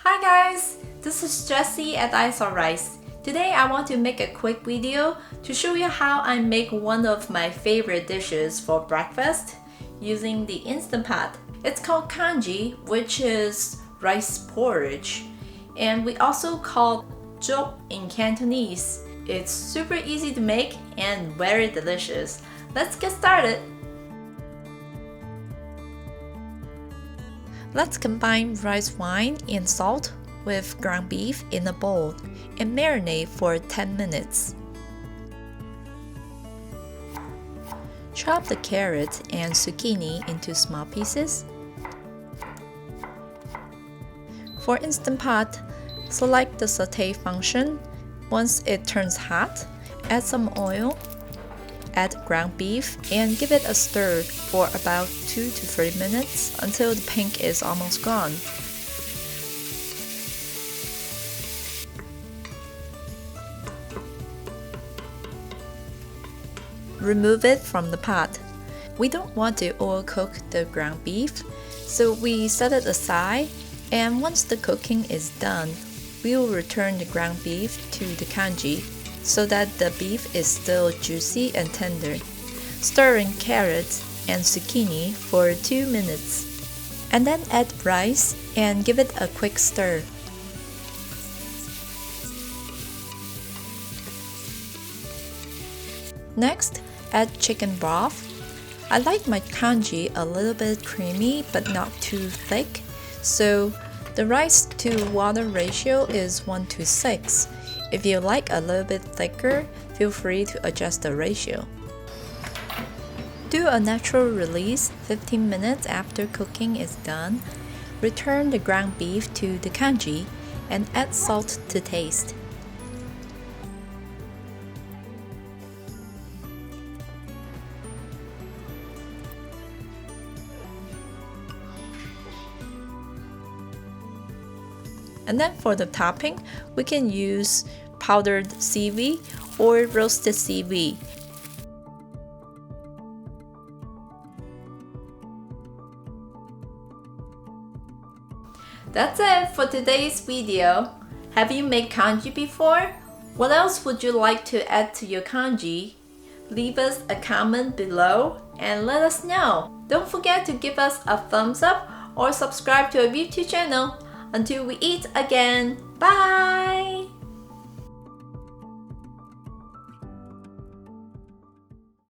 Hi guys, this is Jessie at I Saw Rice. Today I want to make a quick video to show you how I make one of my favorite dishes for breakfast using the Instant Pot. It's called Congee, which is rice porridge, and we also call Jook in Cantonese. It's super easy to make and very delicious. Let's get started. Let's combine rice wine and salt with ground beef in a bowl and marinate for 10 minutes. Chop the carrots and zucchini into small pieces. For Instant Pot, select the sauté function. Once it turns hot, add some oil, add ground beef, and give it a stir for about 2 to 3 minutes until the pink is almost gone. Remove it from the pot. We don't want to overcook the ground beef, so we set it aside, and once the cooking is done, we will return the ground beef to the congee so that the beef is still juicy and tender. Stir in carrots and zucchini for 2 minutes, and then add rice and give it a quick stir. Next, add chicken broth. I like my congee a little bit creamy but not too thick, so the rice to water ratio is 1 to 6. If you like a little bit thicker, feel free to adjust the ratio. Do a natural release 15 minutes after cooking is done. Return the ground beef to the congee and add salt to taste. And then for the topping, we can use powdered seaweed or roasted seaweed. That's it for today's video. Have you made congee before? What else would you like to add to your congee? Leave us a comment below and let us know. Don't forget to give us a thumbs up or subscribe to our YouTube channel. Until we eat again, bye!